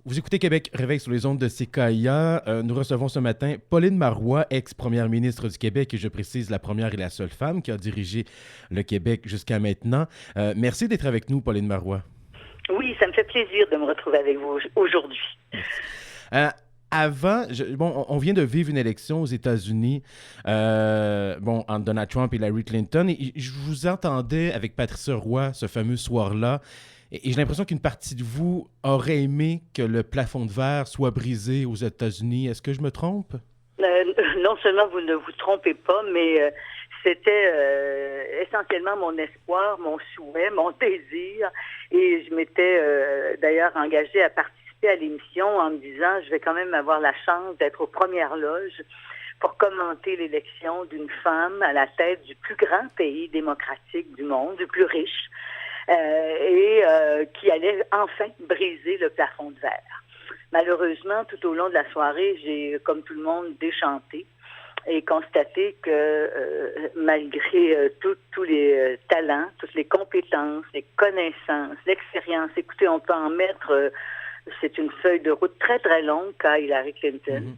Vous écoutez Québec Réveil sur les ondes de CKIA. Nous recevons ce matin Pauline Marois, ex-première ministre du Québec, et je précise la première et la seule femme qui a dirigé le Québec jusqu'à maintenant. Merci d'être avec nous, Pauline Marois. Oui, ça me fait plaisir de me retrouver avec vous aujourd'hui. Merci. On vient de vivre une élection aux États-Unis, entre Donald Trump et Hillary Clinton, et je vous entendais avec Patricia Roy ce fameux soir-là, et j'ai l'impression qu'une partie de vous aurait aimé que le plafond de verre soit brisé aux États-Unis. Est-ce que je me trompe? Non seulement vous ne vous trompez pas, mais c'était essentiellement mon espoir, mon souhait, mon désir, et je m'étais d'ailleurs engagée à participer à l'émission en me disant je vais quand même avoir la chance d'être aux premières loges pour commenter l'élection d'une femme à la tête du plus grand pays démocratique du monde, du plus riche, qui allait enfin briser le plafond de verre. Malheureusement, tout au long de la soirée, j'ai, comme tout le monde, déchanté et constaté que malgré tous les talents, toutes les compétences, les connaissances, l'expérience, écoutez, on peut en mettre, c'est une feuille de route très, très longue qu'a Hillary Clinton. Mm-hmm.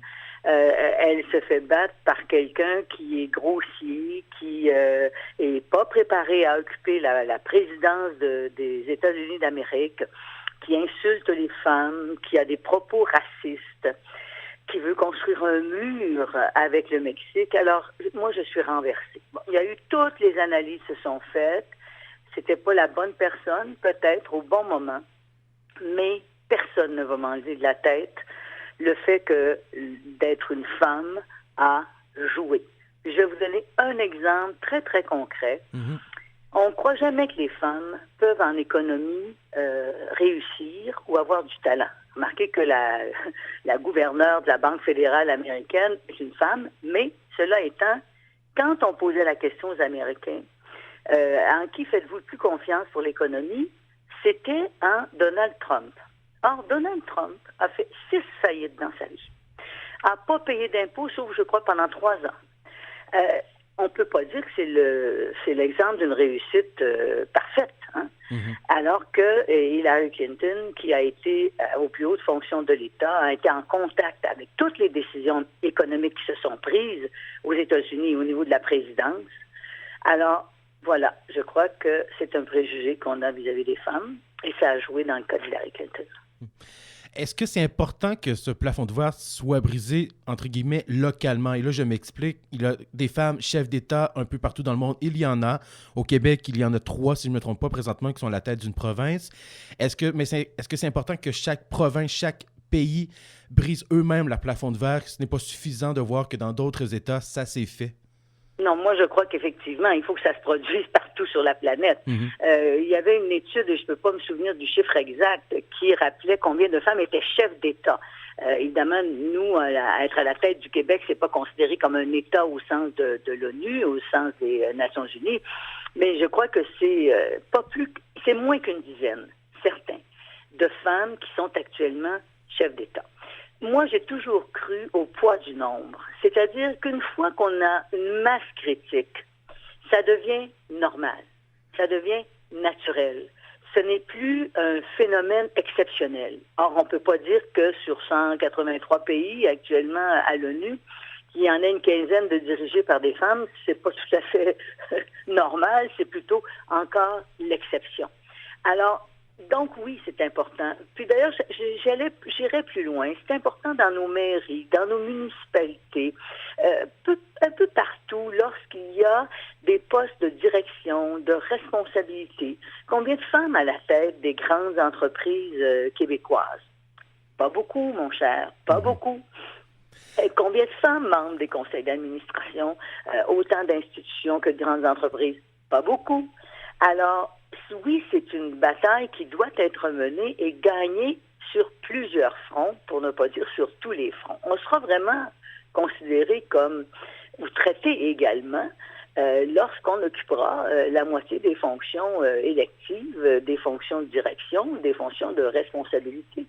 Elle se fait battre par quelqu'un qui est grossier, qui est pas préparé à occuper la présidence des États-Unis d'Amérique, qui insulte les femmes, qui a des propos racistes, qui veut construire un mur avec le Mexique. Alors, moi, je suis renversée. Bon, il y a eu toutes les analyses se sont faites. C'était pas la bonne personne, peut-être, au bon moment, mais personne ne va m'enlever de la tête le fait que d'être une femme a joué. Je vais vous donner un exemple très, très concret. Mm-hmm. On ne croit jamais que les femmes peuvent en économie réussir ou avoir du talent. Remarquez que la gouverneure de la Banque fédérale américaine est une femme, mais cela étant, quand on posait la question aux Américains, en qui faites-vous le plus confiance pour l'économie, c'était en Donald Trump. Or, Donald Trump a fait 6 faillites dans sa vie. A pas payé d'impôts, sauf, je crois, pendant 3 ans. On ne peut pas dire que c'est l'exemple d'une réussite parfaite. Hein? Mm-hmm. Alors que Hillary Clinton, qui a été aux plus hautes fonctions de l'État, a été en contact avec toutes les décisions économiques qui se sont prises aux États-Unis au niveau de la présidence. Alors, voilà, je crois que c'est un préjugé qu'on a vis-à-vis des femmes, et ça a joué dans le cas d'Hillary Clinton. Est-ce que c'est important que ce plafond de verre soit brisé, entre guillemets, localement? Et là, je m'explique. Il y a des femmes chefs d'État un peu partout dans le monde. Il y en a. Au Québec, il y en a 3, si je ne me trompe pas, présentement, qui sont à la tête d'une province. Est-ce que c'est important que chaque province, chaque pays brise eux-mêmes le plafond de verre? Ce n'est pas suffisant de voir que dans d'autres États, ça s'est fait. Non, moi, je crois qu'effectivement, il faut que ça se produise partout sur la planète. Mm-hmm. Il y avait une étude, et je ne peux pas me souvenir du chiffre exact, qui rappelait combien de femmes étaient chefs d'État. Évidemment, nous, être à la tête du Québec, c'est pas considéré comme un État au sens de l'ONU, au sens des Nations Unies, mais je crois que c'est moins qu'une dizaine, certains, de femmes qui sont actuellement chefs d'État. Moi, j'ai toujours cru au poids du nombre. C'est-à-dire qu'une fois qu'on a une masse critique, ça devient normal, ça devient naturel. Ce n'est plus un phénomène exceptionnel. Or, on ne peut pas dire que sur 183 pays actuellement à l'ONU, il y en a une quinzaine de dirigés par des femmes. C'est pas tout à fait normal, c'est plutôt encore l'exception. Alors, donc oui, c'est important. Puis d'ailleurs, j'irais plus loin. C'est important dans nos mairies, dans nos municipalités, un peu partout, lorsqu'il y a des postes de direction, de responsabilité. Combien de femmes à la tête des grandes entreprises québécoises? Pas beaucoup, mon cher, pas beaucoup. Et combien de femmes membres des conseils d'administration, autant d'institutions que de grandes entreprises? Pas beaucoup. Alors, oui, c'est une bataille qui doit être menée et gagnée sur plusieurs fronts, pour ne pas dire sur tous les fronts. On sera vraiment considéré comme, ou traité également, lorsqu'on occupera la moitié des fonctions électives, des fonctions de direction, des fonctions de responsabilité.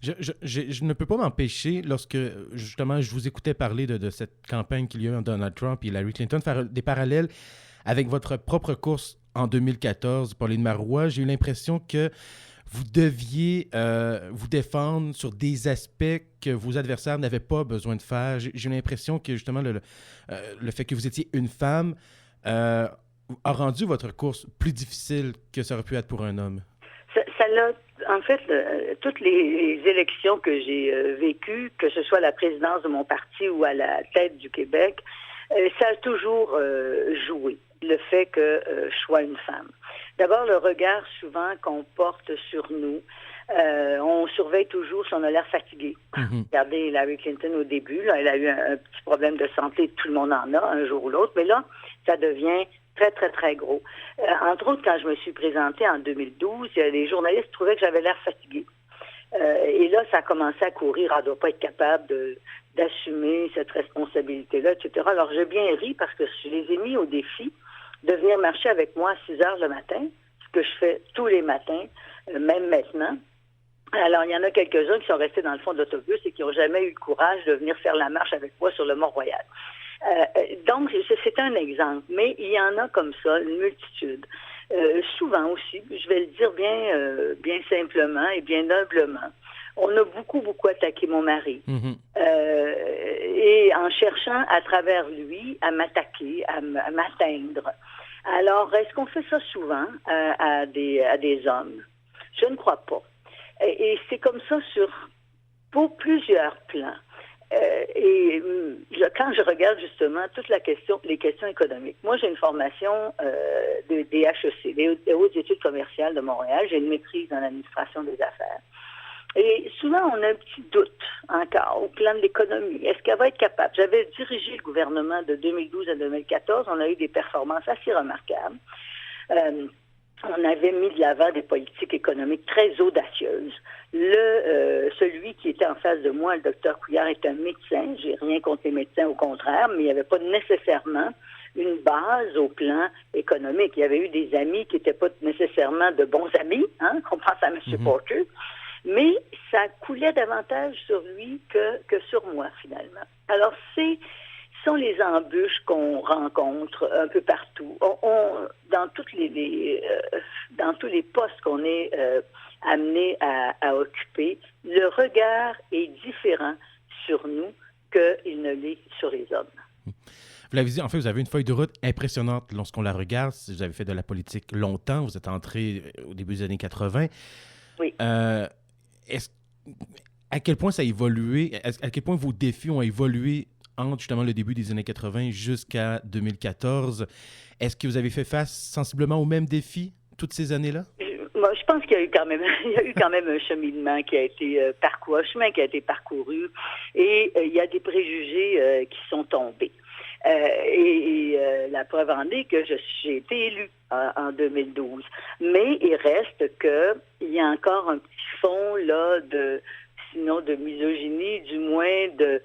Je ne peux pas m'empêcher, lorsque justement je vous écoutais parler de cette campagne qu'il y a eu entre Donald Trump et Hillary Clinton, faire des parallèles avec votre propre course en 2014, Pauline Marois. J'ai eu l'impression que vous deviez vous défendre sur des aspects que vos adversaires n'avaient pas besoin de faire. J'ai l'impression que justement le fait que vous étiez une femme a rendu votre course plus difficile que ça aurait pu être pour un homme. Ça l'a, en fait, toutes les élections que j'ai vécues, que ce soit à la présidence de mon parti ou à la tête du Québec, ça a toujours joué, le fait que je sois une femme. D'abord, le regard souvent qu'on porte sur nous, on surveille toujours si on a l'air fatigué. Mm-hmm. Regardez Hillary Clinton au début, là, elle a eu un petit problème de santé, tout le monde en a un jour ou l'autre, mais là, ça devient très, très, très gros. Entre autres, quand je me suis présentée en 2012, les journalistes trouvaient que j'avais l'air fatiguée. Et là, ça a commencé à courir. Elle ne doit pas être capable d'assumer cette responsabilité-là, etc. Alors, j'ai bien ri parce que je les ai mis au défi de venir marcher avec moi à 6 heures le matin, ce que je fais tous les matins, même maintenant. Alors, il y en a quelques-uns qui sont restés dans le fond de l'autobus et qui n'ont jamais eu le courage de venir faire la marche avec moi sur le Mont-Royal. Donc, c'est un exemple, mais il y en a comme ça, une multitude. Souvent aussi, je vais le dire bien simplement et bien humblement, on a beaucoup attaqué mon mari. Mm-hmm. Et en cherchant à travers lui à m'attaquer, à m'atteindre. Alors, est-ce qu'on fait ça souvent à des hommes? Je ne crois pas. Et c'est comme ça pour plusieurs plans. Quand je regarde justement les questions économiques, moi j'ai une formation des HEC, des hautes études commerciales de Montréal, j'ai une maîtrise en administration des affaires. Et souvent on a un petit doute encore au plan de l'économie. Est-ce qu'elle va être capable? J'avais dirigé le gouvernement de 2012 à 2014, on a eu des performances assez remarquables. On avait mis de l'avant des politiques économiques très audacieuses. Celui qui était en face de moi, le docteur Couillard, est un médecin. J'ai rien contre les médecins, au contraire, mais il n'y avait pas nécessairement une base au plan économique. Il y avait eu des amis qui n'étaient pas nécessairement de bons amis, on pense à M. Porter, mais ça coulait davantage sur lui que sur moi, finalement. Alors, sont les embûches qu'on rencontre un peu partout. Dans tous les postes qu'on est amené à occuper, le regard est différent sur nous qu'il ne l'est sur les hommes. Vous l'avez dit, en fait, vous avez une feuille de route impressionnante lorsqu'on la regarde. Vous avez fait de la politique longtemps, vous êtes entré au début des années 80. Oui. À quel point ça a évolué, à quel point vos défis ont évolué entre justement le début des années 80 jusqu'à 2014. Est-ce que vous avez fait face sensiblement aux mêmes défis toutes ces années-là? Moi, je pense qu'il y a eu quand même un cheminement qui a été parcouru, un chemin qui a été parcouru, et il y a des préjugés qui sont tombés. La preuve en est que j'ai été élue en 2012. Mais il reste qu'il y a encore un petit fond là sinon de misogynie, du moins de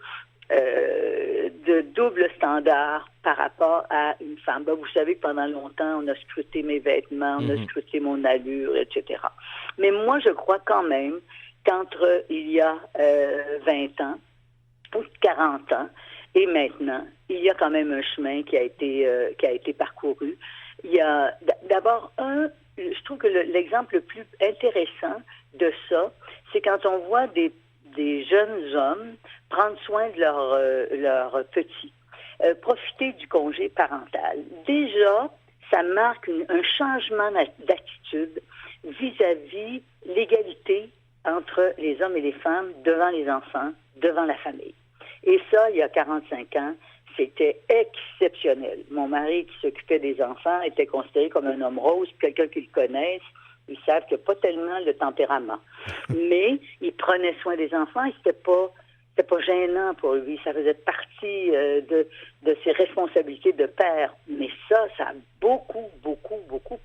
double standard par rapport à une femme. Vous savez que pendant longtemps, on a scruté mes vêtements, on a scruté mon allure, etc. Mais moi, je crois quand même qu'entre il y a 20 ans ou 40 ans et maintenant, il y a quand même un chemin qui a été parcouru. Il y a d'abord je trouve que l'exemple le plus intéressant de ça, c'est quand on voit des jeunes hommes prendre soin de leurs petits, profiter du congé parental. Déjà, ça marque un changement d'attitude vis-à-vis l'égalité entre les hommes et les femmes devant les enfants, devant la famille. Et ça, il y a 45 ans, c'était exceptionnel. Mon mari qui s'occupait des enfants était considéré comme un homme rose, quelqu'un qui le connaisse. Ils savent qu'il n'y a pas tellement le tempérament. Mais il prenait soin des enfants et c'était pas gênant pour lui. Ça faisait partie de ses responsabilités de père. Mais ça a beaucoup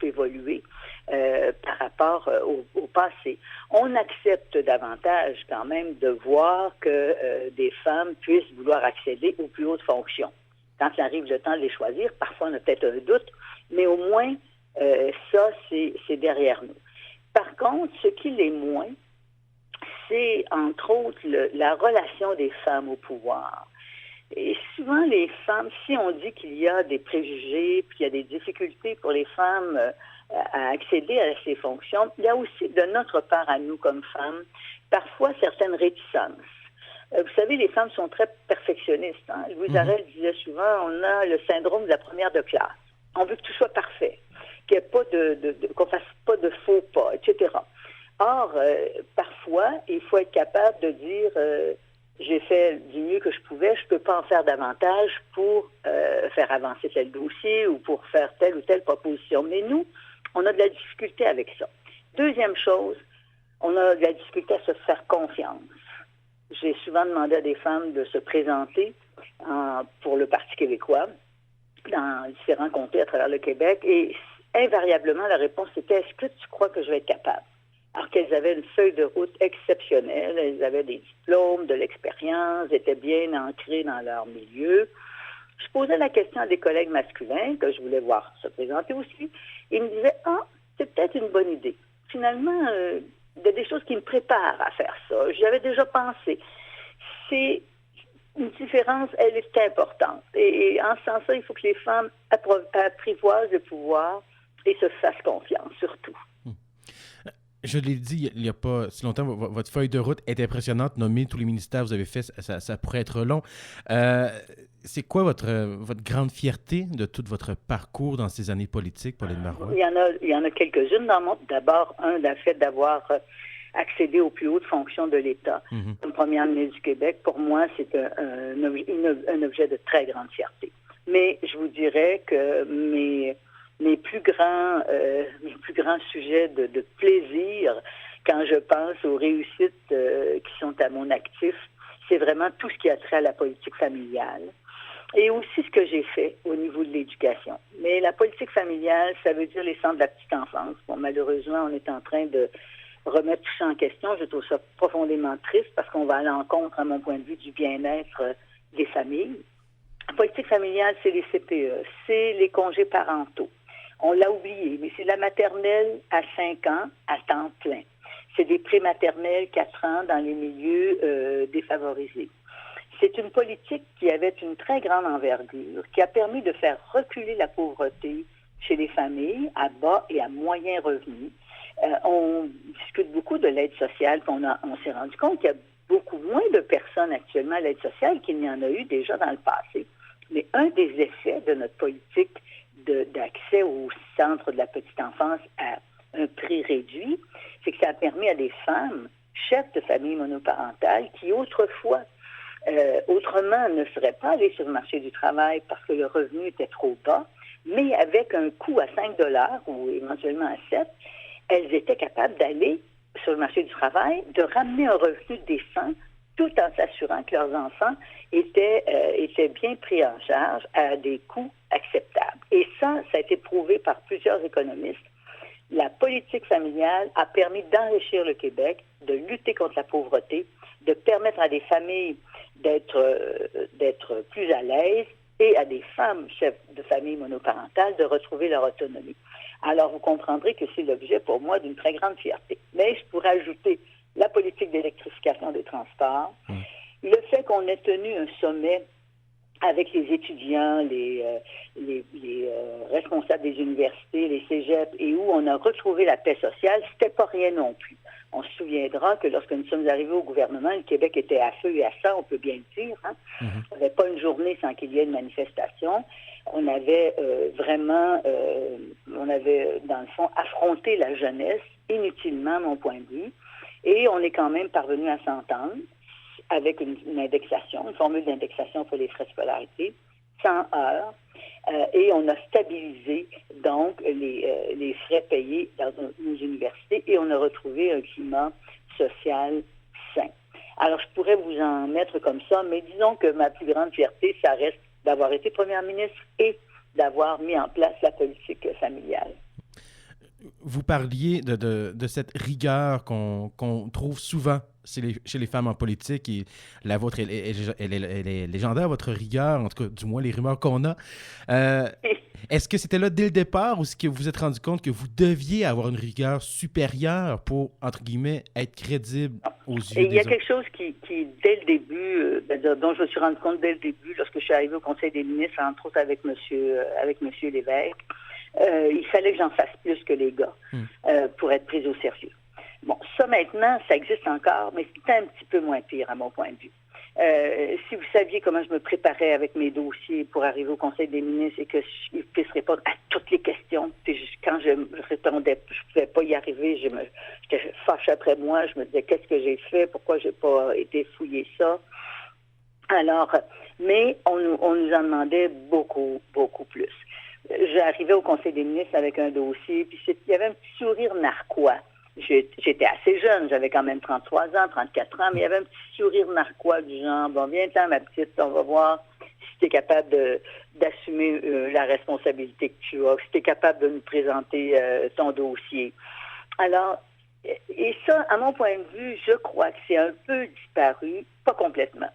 évolué par rapport au passé. On accepte davantage quand même de voir que des femmes puissent vouloir accéder aux plus hautes fonctions. Quand il arrive le temps de les choisir, parfois on a peut-être un doute, mais au moins ça, c'est derrière nous. Par contre, ce qui l'est moins, c'est entre autres la relation des femmes au pouvoir. Et souvent, les femmes, si on dit qu'il y a des préjugés, puis il y a des difficultés pour les femmes à accéder à ces fonctions, il y a aussi de notre part à nous comme femmes, parfois certaines réticences. Vous savez, les femmes sont très perfectionnistes. Hein? Louise Arel disait souvent, on a le syndrome de la première de classe. On veut que tout soit parfait, qu'il n'y ait pas qu'on fasse pas de faux pas, etc. Or, parfois, il faut être capable de dire j'ai fait du mieux que je pouvais, je ne peux pas en faire davantage pour faire avancer tel dossier ou pour faire telle ou telle proposition. Mais nous, on a de la difficulté avec ça. Deuxième chose, on a de la difficulté à se faire confiance. J'ai souvent demandé à des femmes de se présenter pour le Parti québécois dans différents comtés à travers le Québec et invariablement, la réponse était « Est-ce que tu crois que je vais être capable? » Alors qu'elles avaient une feuille de route exceptionnelle, elles avaient des diplômes, de l'expérience, étaient bien ancrées dans leur milieu. Je posais la question à des collègues masculins que je voulais voir se présenter aussi. Ils me disaient « Ah, c'est peut-être une bonne idée. » Finalement, il y a des choses qui me préparent à faire ça. J'y avais déjà pensé. C'est une différence, elle est importante. Et en ce sens-là, il faut que les femmes apprivoisent le pouvoir et se fassent confiance, surtout. Je l'ai dit il n'y a pas si longtemps, votre feuille de route est impressionnante. Nommer tous les ministères que vous avez fait, ça pourrait être long. C'est quoi votre grande fierté de tout votre parcours dans ces années politiques, Pauline Marois? Il y en a quelques-unes dans mon... D'abord, le fait d'avoir accédé aux plus hautes fonctions de l'État. Comme première ministre du Québec, pour moi, c'est un objet de très grande fierté. Mais je vous dirais que mes plus grands sujets de plaisir, quand je pense aux réussites qui sont à mon actif, c'est vraiment tout ce qui a trait à la politique familiale. Et aussi ce que j'ai fait au niveau de l'éducation. Mais la politique familiale, ça veut dire les centres de la petite enfance. Bon, malheureusement, on est en train de remettre tout ça en question. Je trouve ça profondément triste parce qu'on va à l'encontre, à mon point de vue, du bien-être des familles. La politique familiale, c'est les CPE, c'est les congés parentaux. On l'a oublié, mais c'est la maternelle à 5 ans à temps plein. C'est des prématernelles 4 ans dans les milieux défavorisés. C'est une politique qui avait une très grande envergure, qui a permis de faire reculer la pauvreté chez les familles à bas et à moyen revenus. On discute beaucoup de l'aide sociale, puis on s'est rendu compte qu'il y a beaucoup moins de personnes actuellement à l'aide sociale qu'il n'y en a eu déjà dans le passé. Mais un des effets de notre politique d'accès au centre de la petite enfance à un prix réduit, c'est que ça a permis à des femmes, chefs de famille monoparentales, qui autrefois, autrement, ne seraient pas allées sur le marché du travail parce que le revenu était trop bas, mais avec un coût à 5 $ ou éventuellement à 7, elles étaient capables d'aller sur le marché du travail, de ramener un revenu décent, tout en s'assurant que leurs enfants étaient bien pris en charge à des coûts acceptables. Et ça a été prouvé par plusieurs économistes. La politique familiale a permis d'enrichir le Québec, de lutter contre la pauvreté, de permettre à des familles d'être plus à l'aise et à des femmes chefs de famille monoparentales de retrouver leur autonomie. Alors, vous comprendrez que c'est l'objet pour moi d'une très grande fierté. Mais je pourrais ajouter la politique d'électrification des transports, le fait qu'on ait tenu un sommet avec les étudiants, les responsables des universités, les cégeps, et où on a retrouvé la paix sociale, c'était pas rien non plus. On se souviendra que lorsque nous sommes arrivés au gouvernement, le Québec était à feu et à sang, on peut bien le dire. Hein? Il n'y avait pas une journée sans qu'il y ait une manifestation. On avait dans le fond, affronté la jeunesse inutilement, à mon point de vue, et on est quand même parvenu à s'entendre avec une indexation, une formule d'indexation pour les frais de scolarité, 100 heures, et on a stabilisé donc les frais payés dans nos universités et on a retrouvé un climat social sain. Alors, je pourrais vous en mettre comme ça, mais disons que ma plus grande fierté, ça reste d'avoir été première ministre et d'avoir mis en place la politique familiale. Vous parliez de cette rigueur qu'on trouve souvent chez les femmes en politique, et la vôtre, elle est légendaire, votre rigueur, en tout cas, du moins les rumeurs qu'on a. Est-ce que c'était là dès le départ, ou est-ce que vous vous êtes rendu compte que vous deviez avoir une rigueur supérieure pour, entre guillemets, être crédible aux yeux des autres? Il y a quelque chose qui dès le début, dont je me suis rendu compte dès le début, lorsque je suis arrivée au Conseil des ministres, entre autres avec monsieur Lévesque, Il fallait que j'en fasse plus que les gars pour être prise au sérieux. Bon, ça maintenant, ça existe encore, mais c'est un petit peu moins pire à mon point de vue. Si vous saviez comment je me préparais avec mes dossiers pour arriver au Conseil des ministres et que je puisse répondre à toutes les questions, quand je répondais, je ne pouvais pas y arriver, j'étais fâchée après moi, je me disais qu'est-ce que j'ai fait, pourquoi j'ai pas été fouiller ça. Alors, mais on nous en demandait beaucoup, beaucoup plus. J'arrivais au Conseil des ministres avec un dossier, puis il y avait un petit sourire narquois. J'étais assez jeune, j'avais quand même 33 ans, 34 ans, mais il y avait un petit sourire narquois du genre, bon, viens-t'en, ma petite, on va voir si tu es capable d'assumer la responsabilité que tu as, si tu es capable de nous présenter ton dossier. Alors, et ça, à mon point de vue, je crois que c'est un peu disparu, pas complètement.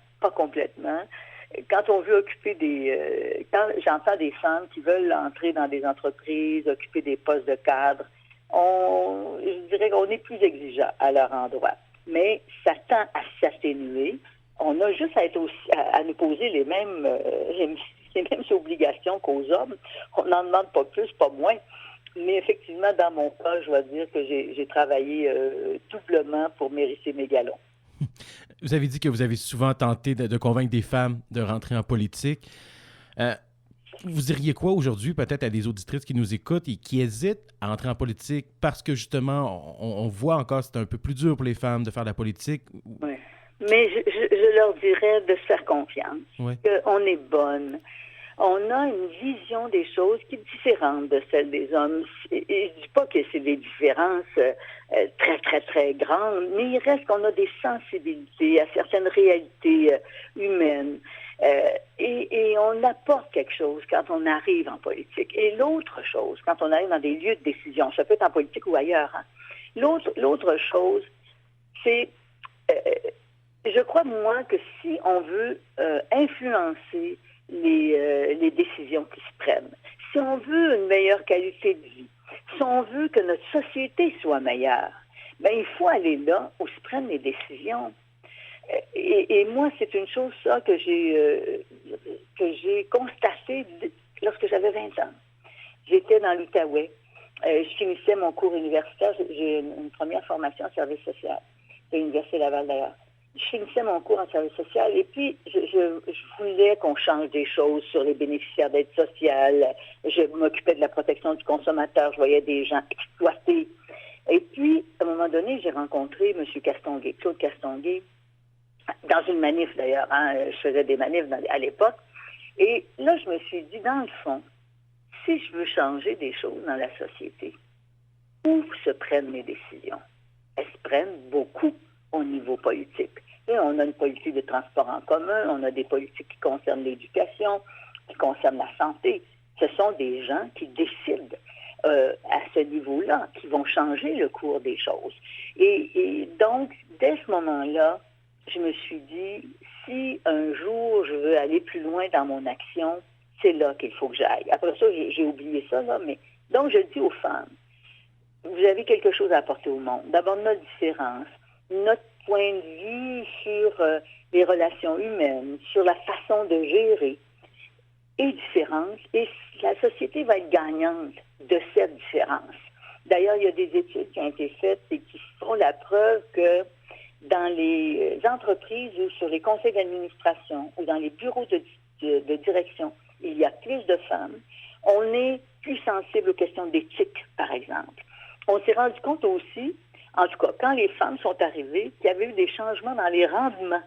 Quand on veut occuper quand j'entends des femmes qui veulent entrer dans des entreprises, occuper des postes de cadre, je dirais qu'on est plus exigeant à leur endroit. Mais ça tend à s'atténuer. On a juste à nous poser les mêmes obligations qu'aux hommes. On n'en demande pas plus, pas moins. Mais effectivement, dans mon cas, je dois dire que j'ai travaillé doublement pour mériter mes galons. Vous avez dit que vous avez souvent tenté de convaincre des femmes de rentrer en politique. Vous diriez quoi aujourd'hui, peut-être à des auditrices qui nous écoutent et qui hésitent à entrer en politique parce que justement, on voit encore que c'est un peu plus dur pour les femmes de faire de la politique? Oui. Mais je leur dirais de se faire confiance, qu'on est bonne. On a une vision des choses qui est différente de celle des hommes. Et je dis pas que c'est des différences très, très, très grandes, mais il reste qu'on a des sensibilités à certaines réalités humaines. Et on apporte quelque chose quand on arrive en politique. Et l'autre chose, quand on arrive dans des lieux de décision, ça peut être en politique ou ailleurs, hein. L'autre chose, c'est, je crois, moi, que si on veut influencer les décisions qui se prennent, si on veut une meilleure qualité de vie, si on veut que notre société soit meilleure, ben il faut aller là où se prennent les décisions. Et moi, c'est une chose, ça, que j'ai constaté lorsque j'avais 20 ans. J'étais dans l'Outaouais. Je finissais mon cours universitaire. J'ai une première formation en service social. C'est l'Université Laval, d'ailleurs. Je finissais mon cours en service social et puis je voulais qu'on change des choses sur les bénéficiaires d'aide sociale. Je m'occupais de la protection du consommateur. Je voyais des gens exploités. Et puis, à un moment donné, j'ai rencontré M. Castonguay, Claude Castonguay, dans une manif d'ailleurs, hein, je faisais des manifs à l'époque, et là je me suis dit, dans le fond, si je veux changer des choses dans la société, où se prennent les décisions? Elles se prennent beaucoup au niveau politique. Et on a une politique de transport en commun, on a des politiques qui concernent l'éducation, qui concernent la santé. Ce sont des gens qui décident à ce niveau-là, qui vont changer le cours des choses. Et donc, dès ce moment-là, je me suis dit, si un jour je veux aller plus loin dans mon action, c'est là qu'il faut que j'aille. Après ça, j'ai oublié ça, là, mais donc je dis aux femmes, vous avez quelque chose à apporter au monde. D'abord, notre différence, notre point de vue sur les relations humaines, sur la façon de gérer, est différente, et la société va être gagnante de cette différence. D'ailleurs, il y a des études qui ont été faites et qui font la preuve que dans les entreprises ou sur les conseils d'administration ou dans les bureaux de direction, il y a plus de femmes. On est plus sensible aux questions d'éthique, par exemple. On s'est rendu compte aussi, en tout cas, quand les femmes sont arrivées, qu'il y avait eu des changements dans les rendements.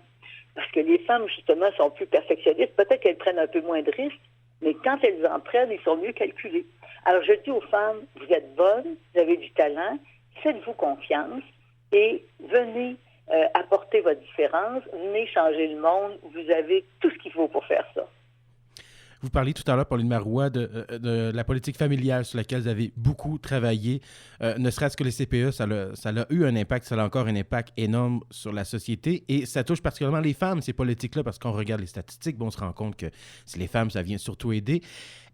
Parce que les femmes, justement, sont plus perfectionnistes. Peut-être qu'elles prennent un peu moins de risques, mais quand elles en prennent, ils sont mieux calculés. Alors, je dis aux femmes, vous êtes bonnes, vous avez du talent, faites-vous confiance et venez apporter votre différence, venez changer le monde, vous avez tout ce qu'il faut pour faire ça. Vous parliez tout à l'heure, Pauline Marois, de la politique familiale sur laquelle vous avez beaucoup travaillé. Ne serait-ce que les CPE, ça a eu un impact, ça a encore un impact énorme sur la société. Et ça touche particulièrement les femmes, ces politiques-là, parce qu'on regarde les statistiques, on se rend compte que c'est les femmes, ça vient surtout aider.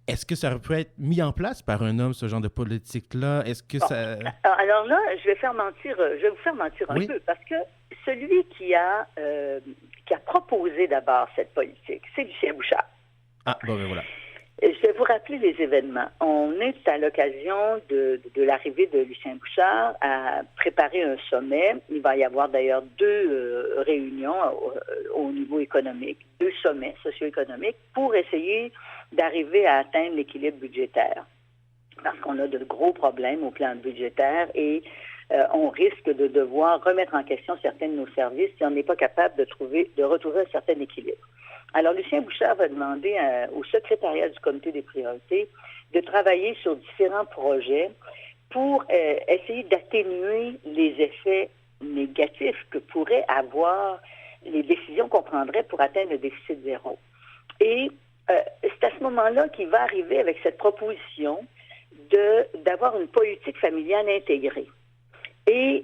Est-ce que ça peut être mis en place par un homme, ce genre de politique-là? Est-ce que ça... Alors là, je vais vous faire mentir un peu, parce que celui qui a proposé d'abord cette politique, c'est Lucien Bouchard. Ah, bon, ben voilà. Je vais vous rappeler les événements. On est à l'occasion de l'arrivée de Lucien Bouchard à préparer un sommet. Il va y avoir d'ailleurs 2 réunions au niveau économique, 2 sommets socio-économiques pour essayer d'arriver à atteindre l'équilibre budgétaire. Parce qu'on a de gros problèmes au plan budgétaire et on risque de devoir remettre en question certains de nos services si on n'est pas capable de retrouver un certain équilibre. Alors, Lucien Bouchard va demander au secrétariat du comité des priorités de travailler sur différents projets pour essayer d'atténuer les effets négatifs que pourraient avoir les décisions qu'on prendrait pour atteindre le déficit zéro. Et c'est à ce moment-là qu'il va arriver avec cette proposition d'avoir une politique familiale intégrée. Et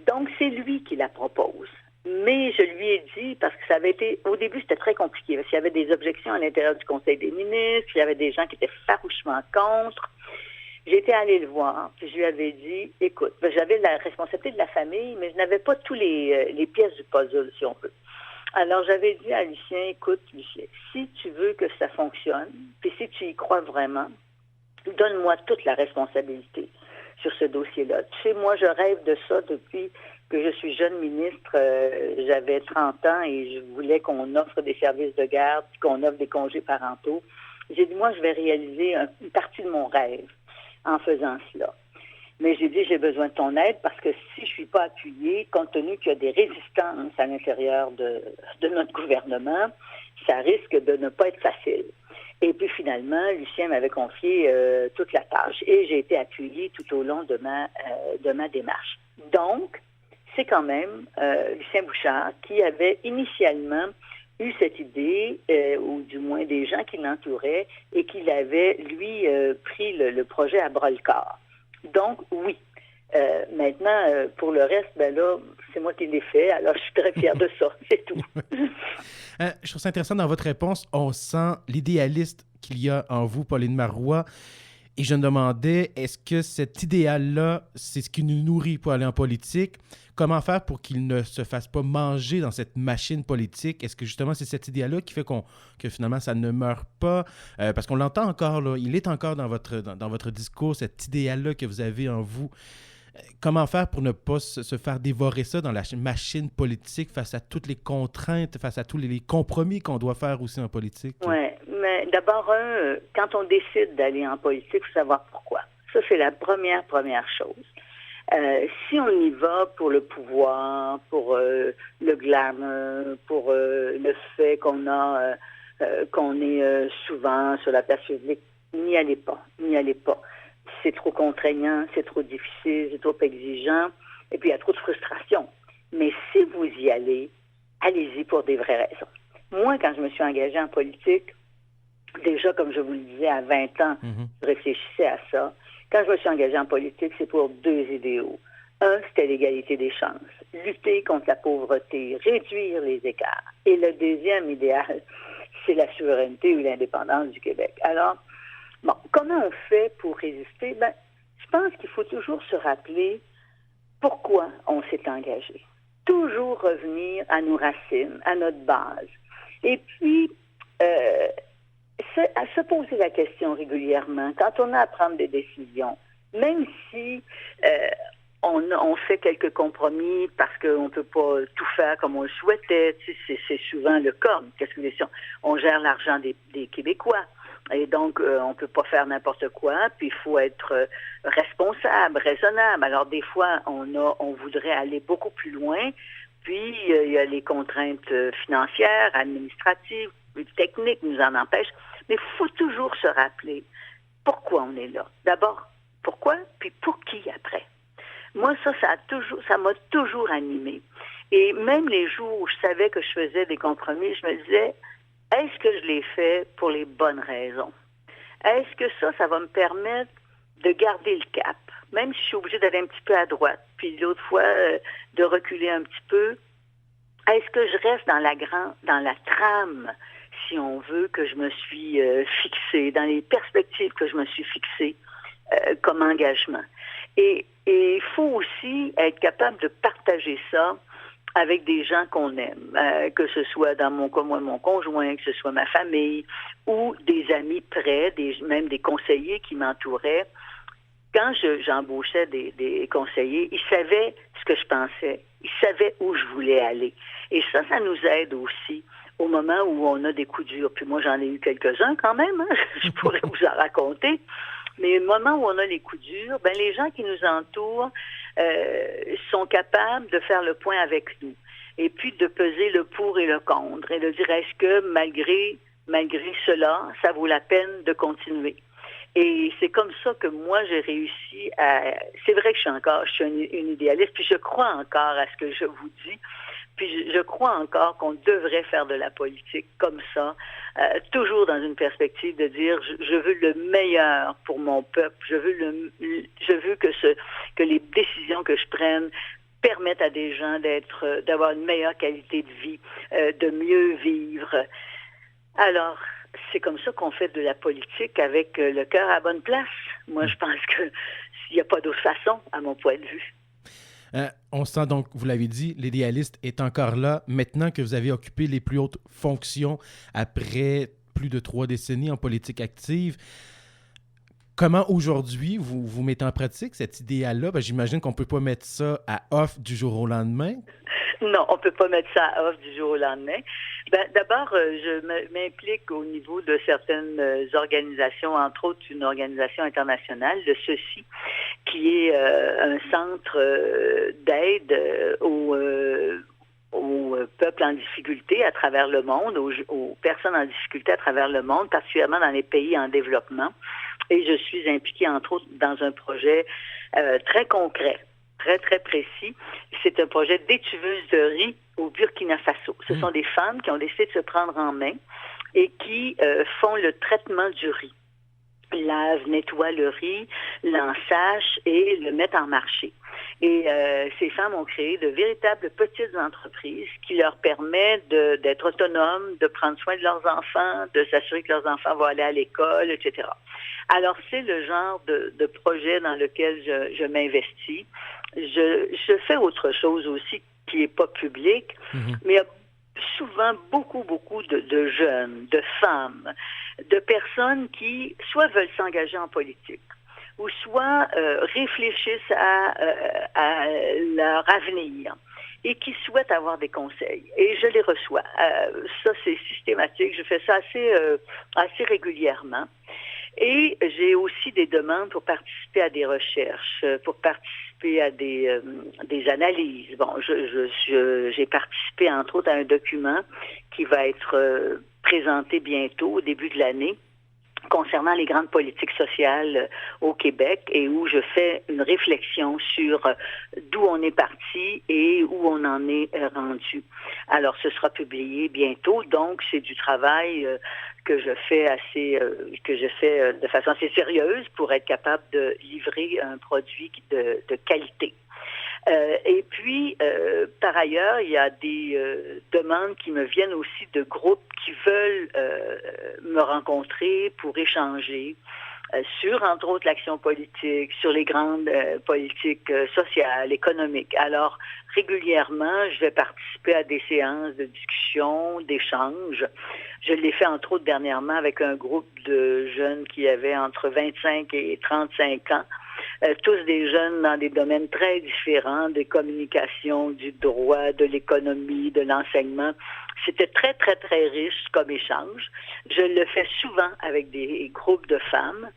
donc, c'est lui qui la propose. Mais je lui ai dit, parce que ça avait été, au début, c'était très compliqué, parce qu'il y avait des objections à l'intérieur du Conseil des ministres, il y avait des gens qui étaient farouchement contre. J'étais allée le voir, puis je lui avais dit, écoute, j'avais la responsabilité de la famille, mais je n'avais pas tous les pièces du puzzle, si on veut. Alors, j'avais dit à Lucien, écoute, Lucien, si tu veux que ça fonctionne, puis si tu y crois vraiment, donne-moi toute la responsabilité sur ce dossier-là. Tu sais, moi, je rêve de ça depuis que je suis jeune ministre. J'avais 30 ans et je voulais qu'on offre des services de garde, qu'on offre des congés parentaux. J'ai dit, moi, je vais réaliser une partie de mon rêve en faisant cela. Mais j'ai dit, j'ai besoin de ton aide parce que si je ne suis pas appuyée, compte tenu qu'il y a des résistances à l'intérieur de notre gouvernement, ça risque de ne pas être facile. Et puis finalement, Lucien m'avait confié toute la tâche et j'ai été appuyée tout au long de ma démarche. Donc, c'est quand même Lucien Bouchard qui avait initialement eu cette idée, ou du moins des gens qui l'entouraient, et qui avait, lui, pris le projet à bras-le-corps. Donc, oui. Maintenant, pour le reste, ben là, c'est moi qui l'ai fait, alors je suis très fière de ça, c'est tout. Je trouve ça intéressant dans votre réponse, on sent l'idéaliste qu'il y a en vous, Pauline Marois, et je me demandais, est-ce que cet idéal-là, c'est ce qui nous nourrit pour aller en politique? Comment faire pour qu'il ne se fasse pas manger dans cette machine politique? Est-ce que justement c'est cet idéal-là qui fait que finalement ça ne meurt pas? Parce qu'on l'entend encore, là, il est encore dans votre discours, cet idéal-là que vous avez en vous. Comment faire pour ne pas se faire dévorer ça dans la machine politique face à toutes les contraintes, face à tous les compromis qu'on doit faire aussi en politique? Oui, mais d'abord, quand on décide d'aller en politique, il faut savoir pourquoi. Ça, c'est la première chose. Si on y va pour le pouvoir, pour le glamour, pour le fait qu'on est souvent sur la place publique, n'y allez pas. C'est trop contraignant, c'est trop difficile, c'est trop exigeant, et puis il y a trop de frustration. Mais si vous y allez, allez-y pour des vraies raisons. Moi, quand je me suis engagée en politique, déjà, comme je vous le disais, à 20 ans, je réfléchissais à ça. Quand je me suis engagée en politique, c'est pour 2 idéaux. Un, c'était l'égalité des chances, lutter contre la pauvreté, réduire les écarts. Et le deuxième idéal, c'est la souveraineté ou l'indépendance du Québec. Alors, bon, comment on fait pour résister? Ben, je pense qu'il faut toujours se rappeler pourquoi on s'est engagé. Toujours revenir à nos racines, à notre base. Et puis, à se poser la question régulièrement, quand on a à prendre des décisions, même si on fait quelques compromis parce qu'on ne peut pas tout faire comme on le souhaitait, c'est souvent le cas. Qu'est-ce que on gère l'argent des Québécois. Et donc, on ne peut pas faire n'importe quoi, puis il faut être responsable, raisonnable. Alors, des fois, on voudrait aller beaucoup plus loin, puis il y a les contraintes financières, administratives, techniques nous en empêchent. Mais il faut toujours se rappeler pourquoi on est là. D'abord, pourquoi, puis pour qui après. Moi, ça m'a toujours animée. Et même les jours où je savais que je faisais des compromis, je me disais, est-ce que je l'ai fait pour les bonnes raisons? Est-ce que ça va me permettre de garder le cap, même si je suis obligée d'aller un petit peu à droite, puis l'autre fois de reculer un petit peu? Est-ce que je reste dans la trame, si on veut, que je me suis fixée, dans les perspectives que je me suis fixées comme engagement? Et il faut aussi être capable de partager ça avec des gens qu'on aime, que ce soit dans mon cas, moi, mon conjoint, que ce soit ma famille, ou des amis près, même des conseillers qui m'entouraient. Quand j'embauchais des conseillers, ils savaient ce que je pensais. Ils savaient où je voulais aller. Et ça nous aide aussi au moment où on a des coups durs. Puis moi, j'en ai eu quelques-uns quand même. Hein? Je pourrais vous en raconter. Mais au moment où on a les coups durs, ben les gens qui nous entourent sont capables de faire le point avec nous. Et puis de peser le pour et le contre. Et de dire, est-ce que malgré cela, ça vaut la peine de continuer? Et c'est comme ça que moi, j'ai réussi à... C'est vrai que je suis une idéaliste, puis je crois encore à ce que je vous dis. Puis je crois encore qu'on devrait faire de la politique comme ça, toujours dans une perspective de dire je veux le meilleur pour mon peuple, je veux que les décisions que je prenne permettent à des gens d'avoir une meilleure qualité de vie, de mieux vivre. Alors, c'est comme ça qu'on fait de la politique avec le cœur à la bonne place. Moi, je pense qu'il n'y a pas d'autre façon, à mon point de vue. On sent donc, vous l'avez dit, l'idéaliste est encore là. Maintenant que vous avez occupé les plus hautes fonctions après plus de 3 décennies en politique active, comment aujourd'hui vous mettez en pratique cet idéal-là? Ben, j'imagine qu'on ne peut pas mettre ça à off du jour au lendemain. Non, on ne peut pas mettre ça à off du jour au lendemain. Ben, d'abord, je m'implique au niveau de certaines organisations, entre autres une organisation internationale, le CECI, qui est un centre d'aide aux peuples en difficulté à travers le monde, aux personnes en difficulté à travers le monde, particulièrement dans les pays en développement. Et je suis impliquée, entre autres, dans un projet très concret, très, très précis. C'est un projet d'étuveuse de riz au Burkina Faso. Ce sont des femmes qui ont décidé de se prendre en main et qui font le traitement du riz. Lavent, nettoient le riz, l'ensachent et le mettent en marché. Et ces femmes ont créé de véritables petites entreprises qui leur permettent d'être autonomes, de prendre soin de leurs enfants, de s'assurer que leurs enfants vont aller à l'école, etc. Alors, c'est le genre de projet dans lequel je m'investis. Je fais autre chose aussi qui n'est pas public, mais il y a souvent beaucoup de jeunes, de femmes, de personnes qui soit veulent s'engager en politique, ou soit réfléchissent à leur avenir et qui souhaitent avoir des conseils. Et je les reçois. Ça, c'est systématique. Je fais ça assez régulièrement. Et j'ai aussi des demandes pour participer à des recherches, pour participer à des analyses. Bon, j'ai participé, entre autres, à un document qui va être présenté bientôt, au début de l'année, concernant les grandes politiques sociales au Québec et où je fais une réflexion sur d'où on est parti et où on en est rendu. Alors, ce sera publié bientôt, donc c'est du travail que je fais de façon assez sérieuse pour être capable de livrer un produit de qualité. Et puis, par ailleurs, il y a des demandes qui me viennent aussi de groupes qui veulent me rencontrer pour échanger sur, entre autres, l'action politique, sur les grandes politiques sociales, économiques. Alors, régulièrement, je vais participer à des séances de discussion, d'échange. Je l'ai fait, entre autres, dernièrement avec un groupe de jeunes qui avaient entre 25 et 35 ans. Tous des jeunes dans des domaines très différents, des communications, du droit, de l'économie, de l'enseignement. C'était très, très, très riche comme échange. Je le fais souvent avec des groupes de femmes.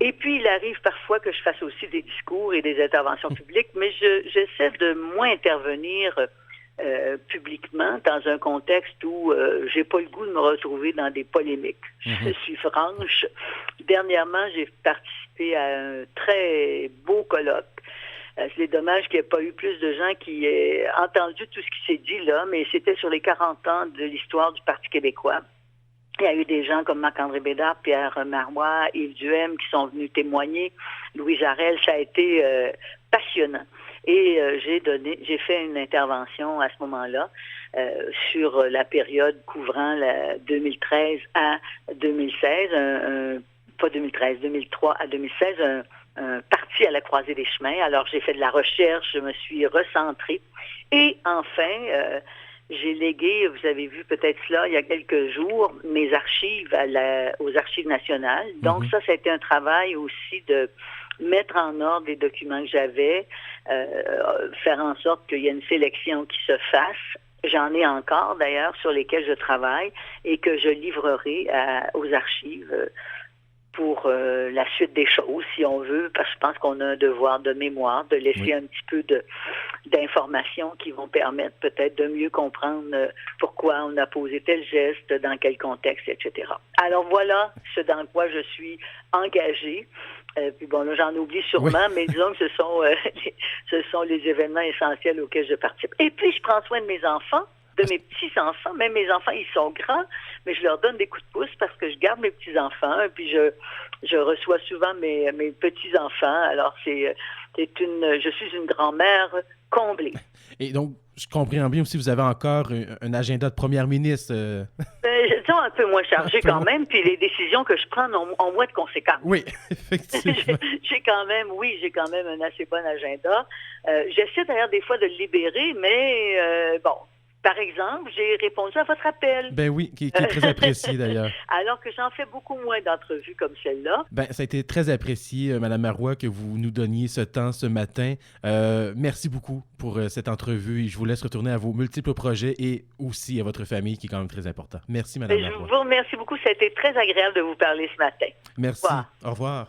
Et puis, il arrive parfois que je fasse aussi des discours et des interventions publiques, mais j'essaie de moins intervenir publiquement dans un contexte où j'ai pas le goût de me retrouver dans des polémiques. Je suis franche. Dernièrement, j'ai participé à un très beau colloque. C'est dommage qu'il n'y ait pas eu plus de gens qui aient entendu tout ce qui s'est dit là, mais c'était sur les 40 ans de l'histoire du Parti québécois. Il y a eu des gens comme Marc-André Bédard, Pierre Marois, Yves Duhem qui sont venus témoigner. Louis Jarel, ça a été passionnant. Et j'ai fait une intervention à ce moment-là sur la période couvrant 2013 à 2016, pas 2013, 2003 à 2016, parti à la croisée des chemins. Alors, j'ai fait de la recherche, je me suis recentrée. Et enfin, j'ai légué, vous avez vu peut-être cela il y a quelques jours, mes archives aux Archives nationales. Donc, ça a été un travail aussi de mettre en ordre les documents que j'avais, faire en sorte qu'il y ait une sélection qui se fasse. J'en ai encore, d'ailleurs, sur lesquels je travaille et que je livrerai aux archives pour la suite des choses, si on veut, parce que je pense qu'on a un devoir de mémoire, de laisser un petit peu d'informations qui vont permettre peut-être de mieux comprendre pourquoi on a posé tel geste, dans quel contexte, etc. Alors voilà ce dans quoi je suis engagée. Puis bon, là, j'en oublie sûrement, mais disons que ce sont les événements essentiels auxquels je participe. Et puis, je prends soin de mes enfants, de mes petits-enfants. Même mes enfants, ils sont grands, mais je leur donne des coups de pouce parce que je garde mes petits-enfants. Et puis, je reçois souvent mes petits-enfants. Alors, je suis une grand-mère comblée. Et donc, je comprends bien aussi, vous avez encore un agenda de première ministre. Disons un peu moins chargé quand même, puis les décisions que je prends ont moins de conséquences. Oui, effectivement. j'ai quand même un assez bon agenda. J'essaie d'ailleurs des fois de le libérer, mais bon. Par exemple, j'ai répondu à votre appel. Ben oui, qui est très apprécié d'ailleurs. Alors que j'en fais beaucoup moins d'entrevues comme celle-là. Ben, ça a été très apprécié, Mme Marois, que vous nous donniez ce temps ce matin. Merci beaucoup pour cette entrevue et je vous laisse retourner à vos multiples projets et aussi à votre famille qui est quand même très important. Merci, Mme Marois. Je vous remercie beaucoup. Ça a été très agréable de vous parler ce matin. Merci. Au revoir.